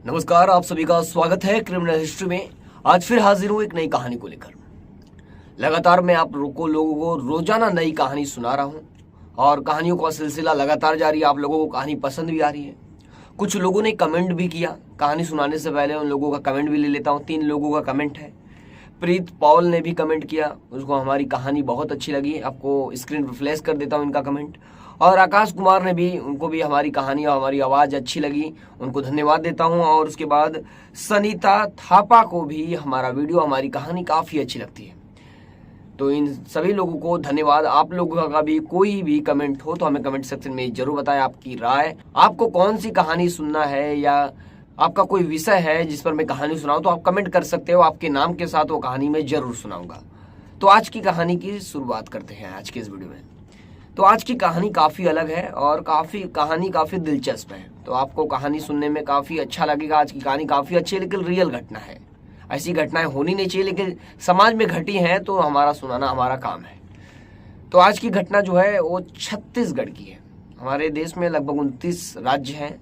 नमस्कार, आप सभी का स्वागत है क्रिमिनल हिस्ट्री में। आज फिर हाजिर हूं एक नई कहानी को लेकर। लगातार मैं आप लोगों को रोजाना नई कहानी सुना रहा हूं और कहानियों का सिलसिला लगातार जारी है। आप लोगों को कहानी पसंद भी आ रही है। कुछ लोगों ने कमेंट भी किया। कहानी सुनाने से पहले उन लोगों का कमेंट भी ले लेता हूँ। 3 लोगों का कमेंट है। प्रीत पॉल ने भी कमेंट किया, उसको हमारी कहानी बहुत अच्छी लगी। आपको स्क्रीन पर फ्लैश कर देता हूँ इनका कमेंट। और आकाश कुमार ने भी, उनको भी हमारी कहानी और हमारी आवाज़ अच्छी लगी, उनको धन्यवाद देता हूँ। और उसके बाद सनीता थापा को भी हमारा वीडियो, हमारी कहानी काफ़ी अच्छी लगती है। तो इन सभी लोगों को धन्यवाद। आप लोगों का भी कोई भी कमेंट हो तो हमें कमेंट सेक्शन में जरूर बताएं आपकी राय। आपको कौन सी कहानी सुनना है या आपका कोई विषय है जिस पर मैं कहानी सुनाऊं तो आप कमेंट कर सकते हो। आपके नाम के साथ वो कहानी मैं जरूर सुनाऊंगा। तो आज की कहानी की शुरुआत करते हैं आज के इस वीडियो में। तो आज की कहानी काफ़ी अलग है और कहानी काफ़ी दिलचस्प है। तो आपको कहानी सुनने में काफ़ी अच्छा लगेगा। आज की कहानी काफ़ी अच्छी है, लेकिन रियल घटना है। ऐसी घटनाएं होनी नहीं चाहिए, लेकिन समाज में घटी हैं तो हमारा सुनाना हमारा काम है। तो आज की घटना जो है वो छत्तीसगढ़ की है। हमारे देश में लगभग 29 राज्य हैं।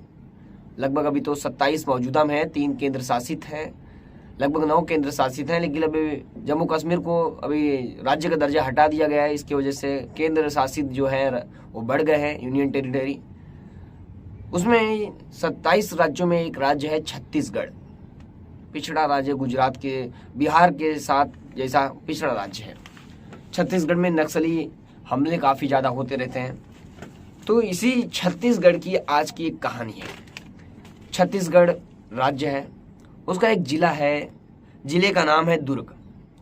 लगभग अभी तो 27 मौजूदा में है, 3 केंद्र शासित हैं, लगभग 9 केंद्र शासित हैं। लेकिन अभी जम्मू कश्मीर को अभी राज्य का दर्जा हटा दिया गया है। इसकी वजह से केंद्र शासित जो है वो बढ़ गए हैं, यूनियन टेरिटरी। उसमें 27 राज्यों में एक राज्य है छत्तीसगढ़। पिछड़ा राज्य, गुजरात के, बिहार के साथ जैसा पिछड़ा राज्य है। छत्तीसगढ़ में नक्सली हमले काफ़ी ज़्यादा होते रहते हैं। तो इसी छत्तीसगढ़ की आज की एक कहानी है। छत्तीसगढ़ राज्य है, उसका एक जिला है, जिले का नाम है दुर्ग।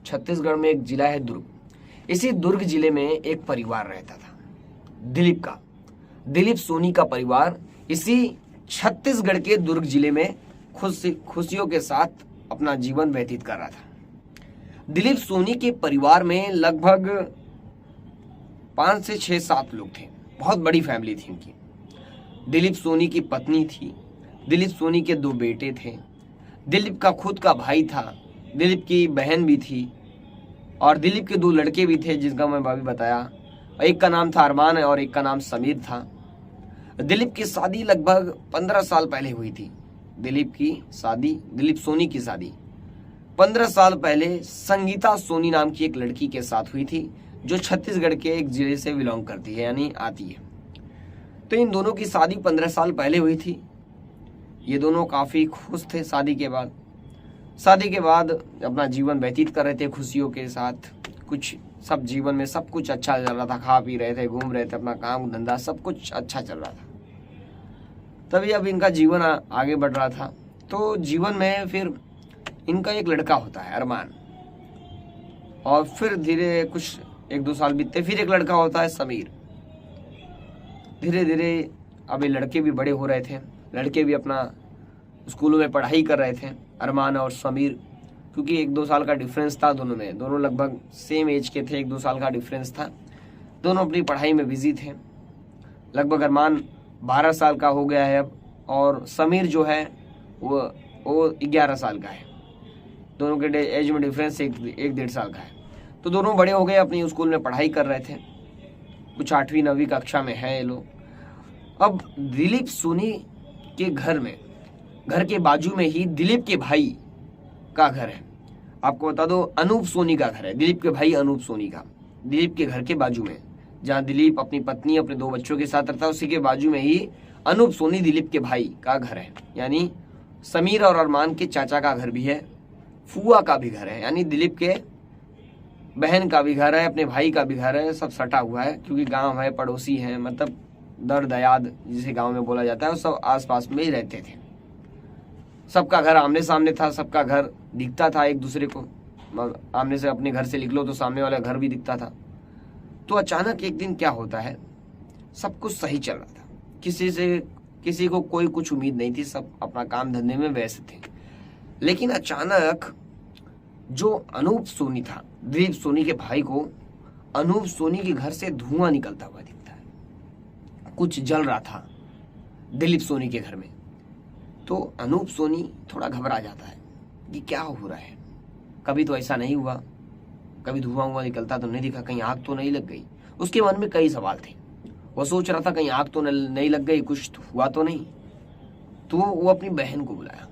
छत्तीसगढ़ में एक जिला है दुर्ग। इसी दुर्ग जिले में एक परिवार रहता था, दिलीप का, दिलीप सोनी का परिवार इसी छत्तीसगढ़ के दुर्ग जिले में खुशियों के साथ अपना जीवन व्यतीत कर रहा था। दिलीप सोनी के परिवार में लगभग 5 से 6-7 लोग थे। बहुत बड़ी फैमिली थी इनकी। दिलीप सोनी की पत्नी थी, दिलीप सोनी के 2 बेटे थे, दिलीप का खुद का भाई था, दिलीप की बहन भी थी और दिलीप के 2 लड़के भी थे जिनका मैं अभी बताया। एक का नाम था अरमान और एक का नाम समीर था। दिलीप की शादी लगभग 15 साल पहले हुई थी। दिलीप सोनी की शादी 15 साल पहले संगीता सोनी नाम की एक लड़की के साथ हुई थी, जो छत्तीसगढ़ के एक जिले से बिलोंग करती है, यानी आती है। तो इन दोनों की शादी 15 साल पहले हुई थी। ये दोनों काफ़ी खुश थे शादी के बाद अपना जीवन व्यतीत कर रहे थे खुशियों के साथ। सब जीवन में सब कुछ अच्छा चल रहा था। खा पी रहे थे, घूम रहे थे, अपना काम धंधा सब कुछ अच्छा चल रहा था। तभी अब इनका जीवन आगे बढ़ रहा था। तो जीवन में फिर इनका एक लड़का होता है, अरमान। और फिर धीरे कुछ 1-2 साल बीतते, फिर एक लड़का होता है, समीर। धीरे धीरे अब ये लड़के भी बड़े हो रहे थे। लड़के भी अपना स्कूलों में पढ़ाई कर रहे थे, अरमान और समीर, क्योंकि 1-2 साल का डिफरेंस था दोनों में। दोनों लगभग सेम एज के थे, 1-2 साल का डिफरेंस था। दोनों अपनी पढ़ाई में बिजी थे। लगभग अरमान 12 साल का हो गया है अब, और समीर जो है वो 11 साल का है। दोनों के एज में डिफरेंस 1-1.5 साल का है। तो दोनों बड़े हो गए, अपनी स्कूल में पढ़ाई कर रहे थे। कुछ 8वीं 9वीं कक्षा में है ये लोग। अब दिलीप सोनी के घर के बाजू में ही दिलीप के भाई का घर है। आपको बता दो, अनूप सोनी का घर है, दिलीप के भाई अनूप सोनी का। दिलीप के घर के बाजू में, जहाँ दिलीप अपनी पत्नी अपने 2 बच्चों के साथ रहता है, उसी के बाजू में ही अनूप सोनी दिलीप के भाई का घर है। यानी समीर और अरमान के चाचा का घर भी है, फुआ का भी घर है, यानी दिलीप के बहन का भी घर है, अपने भाई का भी घर है। सब सटा हुआ है, क्योंकि गाँव है, पड़ोसी हैं, मतलब दर दयाद जिसे गांव में बोला जाता है, वो सब आसपास में ही रहते थे। सबका घर आमने सामने था, सबका घर दिखता था एक दूसरे को। आमने से अपने घर से निकलो तो सामने वाला घर भी दिखता था। तो अचानक एक दिन क्या होता है, सब कुछ सही चल रहा था, किसी को कोई कुछ उम्मीद नहीं थी, सब अपना काम धंधे में व्यस्त थे। लेकिन अचानक जो अनूप सोनी था, दिलीप सोनी के भाई को अनूप सोनी के घर से धुआं निकलता हुआ दिखता है। कुछ जल रहा था दिलीप सोनी के घर में। तो अनूप सोनी थोड़ा घबरा जाता है कि क्या हो रहा है, कभी तो ऐसा नहीं हुआ, कभी धुआं निकलता तो नहीं दिखा, कहीं आग तो नहीं लग गई। उसके मन में कई सवाल थे। वो सोच रहा था कहीं आग तो नहीं लग गई, कुछ तो हुआ तो नहीं। तो वो अपनी बहन को बुलाया,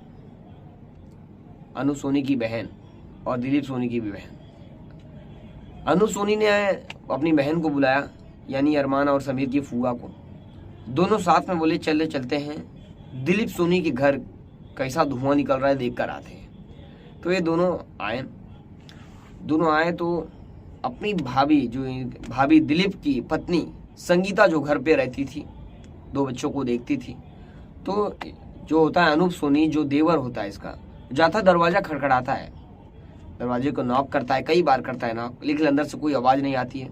अनु सोनी की बहन और दिलीप सोनी की भी बहन। अनु सोनी ने अपनी बहन को बुलाया, यानी अरमान और समीर की फूआ को। दोनों साथ में बोले चलते हैं दिलीप सोनी के घर कैसा धुआं निकल रहा है देख कर आते हैं। तो ये दोनों आए तो अपनी भाभी दिलीप की पत्नी संगीता जो घर पे रहती थी, 2 बच्चों को देखती थी, तो जो होता है अनूप सोनी जो देवर होता है इसका, जाता दरवाजा खड़खड़ाता है, दरवाजे को नॉक करता है, कई बार करता है नॉक, लेकिन अंदर से कोई आवाज नहीं आती है।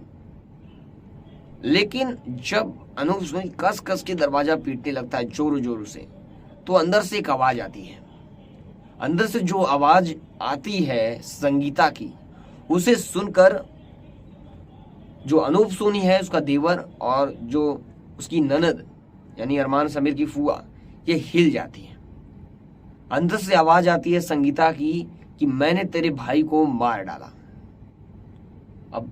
लेकिन जब अनूप सोनी कस कस के दरवाजा पीटने लगता है जोरों जोरों से, तो अंदर से एक आवाज आती है। अंदर से जो आवाज आती है संगीता की, उसे सुनकर जो अनूप सोनी है उसका देवर और जो उसकी ननद यानी अरमान समीर की फूआ, ये हिल जाती है। अंदर से आवाज आती है संगीता की कि मैंने तेरे भाई को मार डाला। अब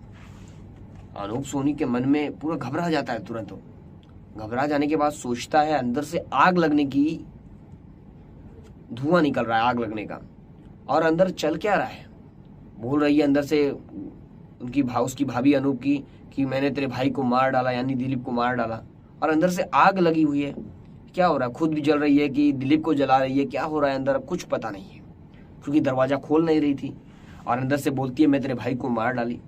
अनूप सोनी के मन में पूरा घबरा जाता है तुरंत। घबरा जाने के बाद सोचता है अंदर से आग लगने की, धुआं निकल रहा है आग लगने का, और अंदर चल क्या रहा है। बोल रही है अंदर से उसकी भाभी अनूप की कि मैंने तेरे भाई को मार डाला, यानी दिलीप को मार डाला, और अंदर से आग लगी हुई है। क्या हो रहा है, खुद भी जल रही है कि दिलीप को जला रही है, क्या हो रहा है अंदर कुछ पता नहीं है, क्योंकि दरवाजा खोल नहीं रही थी और अंदर से बोलती है मैं तेरे भाई को मार डाली।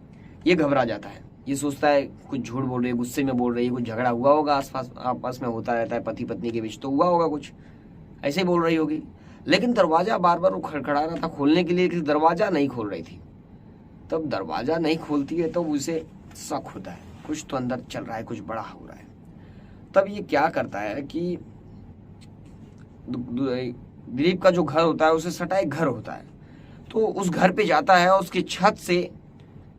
ये घबरा जाता है, ये सोचता है कुछ झूठ बोल रही है, गुस्से में बोल रही है, कुछ झगड़ा हुआ होगा आसपास, आपस में होता रहता है पति पत्नी के बीच, तो हुआ होगा कुछ, ऐसे बोल रही होगी। लेकिन दरवाजा बार बार वो खड़खड़ा रहा था खोलने के लिए, लेकिन दरवाजा नहीं खोल रही थी। तब दरवाजा नहीं खोलती है तो उसे शक होता है कुछ तो अंदर चल रहा है, कुछ बड़ा हो रहा है। तब ये क्या करता है कि दिलीप का जो घर होता है उसे सटा एक घर होता है, तो उस घर पे जाता है और उसकी छत से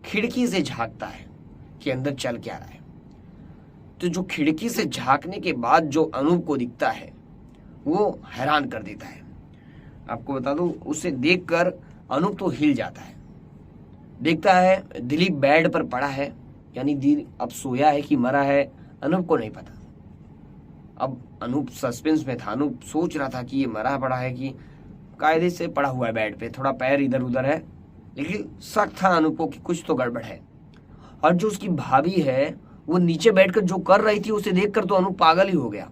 खिड़की से झांकता है कि अंदर चल क्या रहा है। तो जो खिड़की से झांकने के बाद जो अनूप को दिखता है वो हैरान कर देता है। आपको बता दूं, उसे देखकर अनूप तो हिल जाता है। देखता है दिलीप बेड पर पड़ा है, यानी अब सोया है कि मरा है अनूप को नहीं पता। अब अनूप सस्पेंस में था, अनूप सोच रहा था कि ये मरा पड़ा है कि कायदे से पड़ा हुआ है बेड पे, थोड़ा पैर इधर उधर है, लेकिन शक था अनूप को कि कुछ तो गड़बड़ है। और जो उसकी भाभी है वो नीचे बैठकर जो कर रही थी उसे देखकर तो अनूप पागल ही हो गया।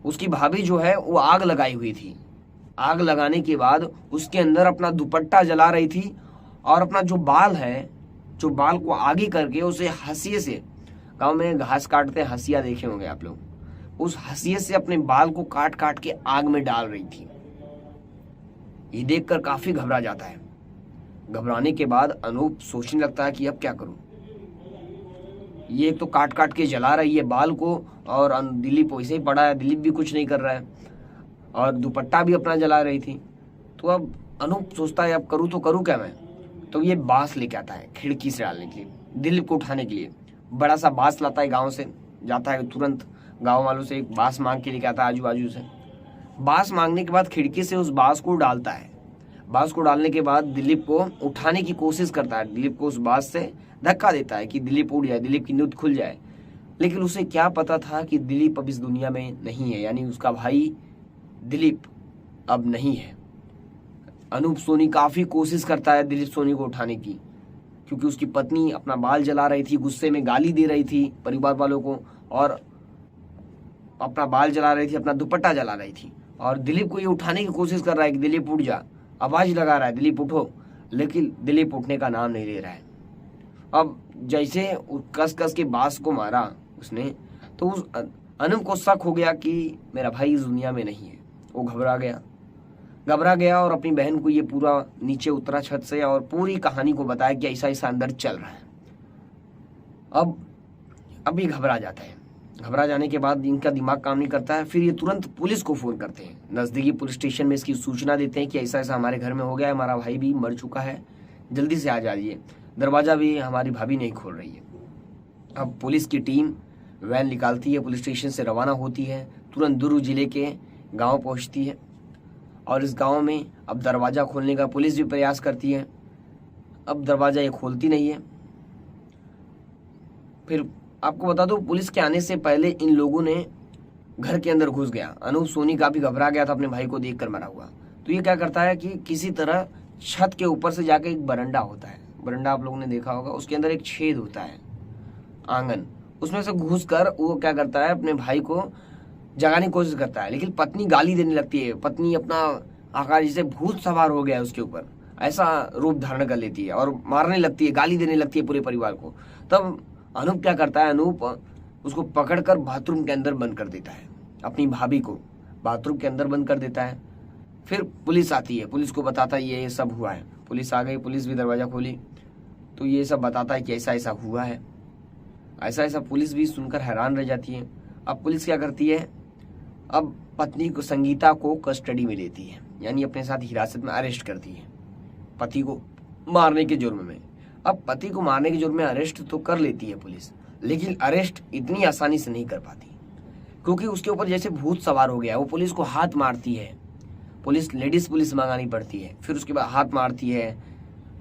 उसकी भाभी जो है वो आग लगाई हुई थी, आग लगाने के बाद उसके अंदर अपना दुपट्टा जला रही थी और अपना जो बाल है, जो बाल को आगे करके उसे हंसिये से, गांव में घास काटते हंसिया देखे होंगे आप लोग, उस हंसिये से अपने बाल को काट काट के आग में डाल रही थी। ये देखकर काफी घबरा जाता है। घबराने के बाद अनूप सोचने लगता है कि अब क्या करूं। ये एक तो काट काट के जला रही है बाल को, और दिलीप वैसे ही पड़ा है, दिलीप भी कुछ नहीं कर रहा है, और दुपट्टा भी अपना जला रही थी। तो अब अनूप सोचता है अब करूं तो करूं क्या मैं। तो ये बांस लेके आता है खिड़की से डालने के लिए, दिलीप को उठाने के लिए। बड़ा सा बांस लाता है गांव से, जाता है तुरंत गांव वालों से एक बांस मांग के लेके आता है आजू बाजू से। बांस मांगने के बाद खिड़की से उस बांस को डालता है। बांस को डालने के बाद दिलीप को उठाने की कोशिश करता है, दिलीप को उस बांस से धक्का देता है कि दिलीप उड़ जाए, दिलीप की नींद खुल जाए। लेकिन उसे क्या पता था कि दिलीप अब इस दुनिया में नहीं है, यानी उसका भाई दिलीप अब नहीं है। अनूप सोनी काफी कोशिश करता है दिलीप सोनी को उठाने की, क्योंकि उसकी पत्नी अपना बाल जला रही थी, गुस्से में गाली दे रही थी परिवार वालों को, और अपना बाल जला रही थी, अपना दुपट्टा जला रही थी, और दिलीप को ये उठाने की कोशिश कर रहा है कि दिलीप उठ जा, आवाज लगा रहा है दिलीप उठो, लेकिन दिलीप उठने का नाम नहीं ले रहा है। अब जैसे कस कस के बांस को मारा उसने, तो उस अनूप को शक हो गया कि मेरा भाई इस दुनिया में नहीं है। वो घबरा गया और अपनी बहन को ये पूरा नीचे उतरा छत से और पूरी कहानी को बताया कि ऐसा ऐसा अंदर चल रहा है। अब ये घबरा जाता है। घबरा जाने के बाद इनका दिमाग काम नहीं करता है। फिर ये तुरंत पुलिस को फोन करते हैं, नजदीकी पुलिस स्टेशन में इसकी सूचना देते हैं कि ऐसा ऐसा हमारे घर में हो गया है, हमारा भाई भी मर चुका है, जल्दी से आ जाइए, दरवाजा भी हमारी भाभी नहीं खोल रही है। अब पुलिस की टीम वैन निकालती है, पुलिस स्टेशन से रवाना होती है, तुरंत दुर्ग जिले के गांव पहुंचती है, और इस गांव में अब दरवाजा खोलने का पुलिस भी प्रयास करती है। अब दरवाजा ये खोलती नहीं है। फिर आपको बता दो, पुलिस के आने से पहले इन लोगों ने घर के अंदर घुस गया। अनूप सोनी काफी घबरा गया था अपने भाई को देखकर मरा हुआ, तो ये क्या करता है कि किसी तरह छत के ऊपर से जाके एक बरंडा होता है, बरंडा आप लोगों ने देखा होगा, उसके अंदर एक छेद होता है आंगन, उसमें से घुस कर वो क्या करता है अपने भाई को जगाने की कोशिश करता है। लेकिन पत्नी गाली देने लगती है, पत्नी अपना आकार जैसे भूत सवार हो गया है उसके ऊपर ऐसा रूप धारण कर लेती है और मारने लगती है, गाली देने लगती है पूरे परिवार को। तब अनूप क्या करता है, अनूप उसको पकड़कर बाथरूम के अंदर बंद कर देता है, अपनी भाभी को बाथरूम के अंदर बंद कर देता है। फिर पुलिस आती है, पुलिस को बताता है ये सब हुआ है। पुलिस आ गई, पुलिस भी दरवाजा खोली तो ये सब बताता है कि ऐसा ऐसा हुआ है, ऐसा ऐसा। पुलिस भी सुनकर हैरान रह जाती है। अब पुलिस क्या करती है, अब पत्नी को संगीता को कस्टडी में लेती है, यानी अपने साथ हिरासत में अरेस्ट करती है पति को मारने के जुर्म में। अब पति को मारने के जुर्म में अरेस्ट तो कर लेती है पुलिस, लेकिन अरेस्ट इतनी आसानी से नहीं कर पाती क्योंकि उसके ऊपर जैसे भूत सवार हो गया है। वो पुलिस को हाथ मारती है, पुलिस लेडीज पुलिस मंगानी पड़ती है, फिर उसके बाद हाथ मारती है,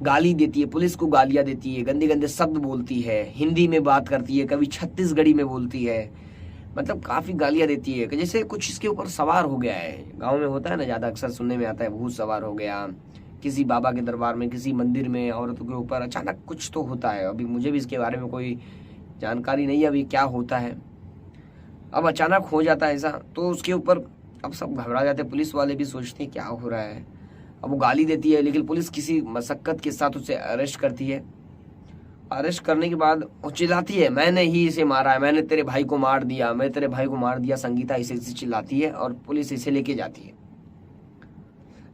गाली देती है, पुलिस को गालियां देती है, गंदे गंदे शब्द बोलती है, हिंदी में बात करती है, कभी छत्तीसगढ़ी में बोलती है, मतलब काफी गालियां देती है कि जैसे कुछ इसके ऊपर सवार हो गया है। गांव में होता है ना, ज्यादा अक्सर सुनने में आता है भूत सवार हो गया किसी बाबा के दरबार में, किसी मंदिर में औरतों के ऊपर अचानक कुछ तो होता है। अभी मुझे भी इसके बारे में कोई जानकारी नहीं है अभी क्या होता है, अब अचानक हो जाता है ऐसा। तो उसके ऊपर अब सब घबरा जाते हैं, पुलिस वाले भी सोचते हैं क्या हो रहा है। अब वो गाली देती है, लेकिन पुलिस किसी मशक्कत के साथ उसे अरेस्ट करती है। अरेस्ट करने के बाद वो चिल्लाती है मैंने ही इसे मारा है, मैंने तेरे भाई को मार दिया, मैं तेरे भाई को मार दिया। संगीता इसे चिल्लाती है और पुलिस इसे लेके जाती है।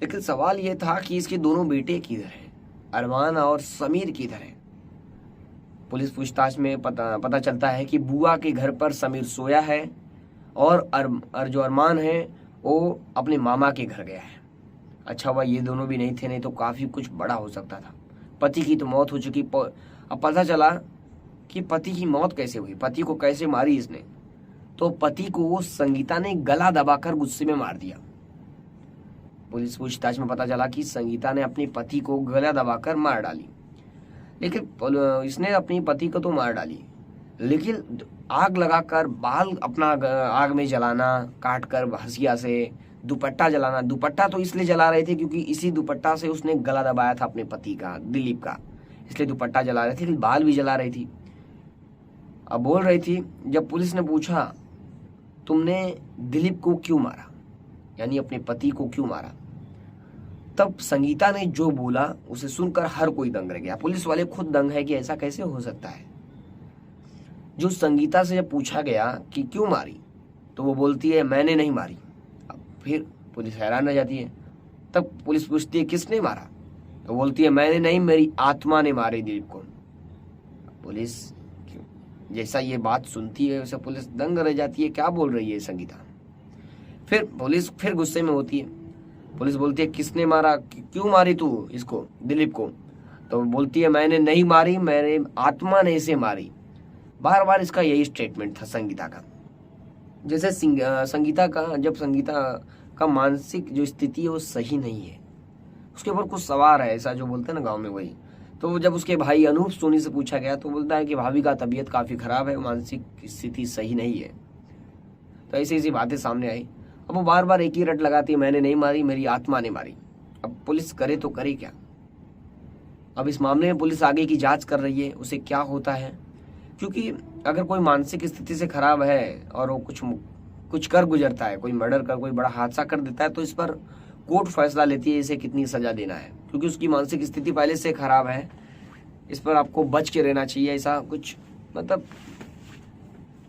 लेकिन सवाल यह था कि इसके दोनों बेटे किधर हैं, अरमान और समीर किधर हैं। पुलिस पूछताछ में पता चलता है कि बुआ के घर पर समीर सोया है और जो अरमान है वो अपने मामा के घर गया है। अच्छा हुआ ये दोनों भी नहीं थे, नहीं तो काफी कुछ बड़ा हो सकता था। पति की तो मौत हो चुकी, अब पता चला कि पति की मौत कैसे हुई, पति को कैसे मारी इसने। तो पति को संगीता ने गला दबाकर गुस्से में मार दिया। पुलिस पूछताछ में पता चला कि संगीता ने अपने पति को गला दबाकर मार डाली। लेकिन इसने अपनी पति को तो मार डाली, लेकिन आग लगाकर बाल अपना आग में जलाना, काट कर हंसिया से दुपट्टा जलाना। दुपट्टा तो इसलिए जला रहे थे क्योंकि इसी दुपट्टा से उसने गला दबाया था अपने पति का, दिलीप का, इसलिए दुपट्टा जला रहे थे, लेकिन बाल भी जला रही थी। अब बोल रही थी, जब पुलिस ने पूछा तुमने दिलीप को क्यों मारा, यानी अपने पति को क्यों मारा, तब संगीता ने जो बोला उसे सुनकर हर कोई दंग रह गया। पुलिस वाले खुद दंग है कि ऐसा कैसे हो सकता है। जो संगीता से जब पूछा गया कि क्यों मारी तो वो बोलती है मैंने नहीं मारी। अब फिर पुलिस हैरान रह जाती है। तब पुलिस पूछती है किसने मारा, तो बोलती है मैंने नहीं, मेरी आत्मा ने मारे दिलीप को। पुलिस जैसा ये बात सुनती है वैसे पुलिस दंग रह जाती है, क्या बोल रही है संगीता। फिर पुलिस फिर गुस्से में होती है। पुलिस बोलती है किसने मारा, क्यों मारी तू इसको, दिलीप को, तो बोलती है मैंने नहीं मारी, मेरे आत्मा ने इसे मारी। बार बार इसका यही स्टेटमेंट था संगीता का। जैसे संगीता का मानसिक जो स्थिति है वो सही नहीं है, उसके ऊपर कुछ सवार है, ऐसा जो बोलते हैं ना गांव में वही। तो जब उसके भाई अनूप सोनी से पूछा गया तो बोलता है कि भाभी का तबीयत काफी खराब है, मानसिक स्थिति सही नहीं है। तो ऐसी ऐसी बातें सामने आई। अब वो बार बार एक ही रट लगाती है मैंने नहीं मारी, मेरी आत्मा ने मारी। अब पुलिस करे तो करे क्या। अब इस मामले में पुलिस आगे की जांच कर रही है, उसे क्या होता है, क्योंकि अगर कोई मानसिक स्थिति से खराब है और वो कुछ कर गुजरता है, कोई मर्डर कर, कोई बड़ा हादसा कर देता है, तो इस पर कोर्ट फैसला लेती है इसे कितनी सजा देना है, क्योंकि उसकी मानसिक स्थिति पहले से खराब है। इस पर आपको बच के रहना चाहिए, ऐसा कुछ मतलब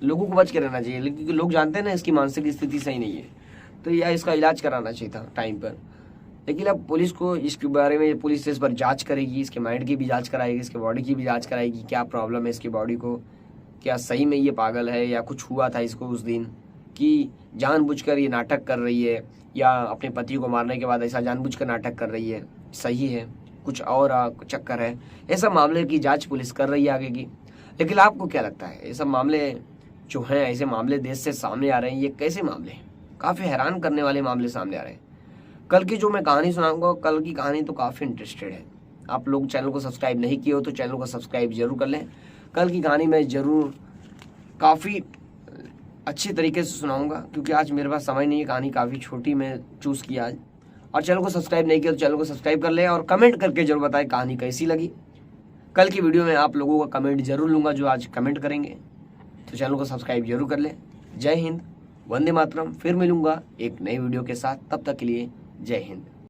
लोगों को बच के रहना चाहिए, क्योंकि लोग जानते हैं ना इसकी मानसिक स्थिति सही नहीं है, तो या इसका इलाज कराना चाहिए था टाइम पर। लेकिन अब पुलिस को इसके बारे में, पुलिस इस पर जांच करेगी, इसके माइंड की भी जांच कराएगी, इसके बॉडी की भी जांच कराएगी, क्या प्रॉब्लम है इसकी बॉडी को, क्या सही में ये पागल है या कुछ हुआ था इसको उस दिन, कि जानबूझकर ये नाटक कर रही है या अपने पति को मारने के बाद ऐसा जानबूझकर नाटक कर रही है, सही है कुछ और चक्कर है। ये सब मामले की जांच पुलिस कर रही है आगे की। लेकिन आपको क्या लगता है, ये सब मामले जो हैं, ऐसे मामले देश से सामने आ रहे हैं, ये कैसे मामले हैं, काफ़ी हैरान करने वाले मामले सामने आ रहे हैं। कल की जो मैं कहानी सुनाऊंगा, कल की कहानी तो काफ़ी इंटरेस्टेड है। आप लोग चैनल को सब्सक्राइब नहीं किए हो तो चैनल को सब्सक्राइब जरूर कर लें। कल की कहानी मैं ज़रूर काफ़ी अच्छी तरीके से सुनाऊंगा, क्योंकि आज मेरे पास समय नहीं है, कहानी काफ़ी छोटी मैं चूज़ किया आज। और चैनल को सब्सक्राइब नहीं किया तो चैनल को सब्सक्राइब कर लें और कमेंट करके जरूर बताएं कहानी कैसी लगी। कल की वीडियो में आप लोगों का कमेंट जरूर लूँगा जो आज कमेंट करेंगे, तो चैनल को सब्सक्राइब जरूर कर लें। जय हिंद, वंदे मातरम। फिर मिलूंगा एक नई वीडियो के साथ, तब तक के लिए जय हिंद।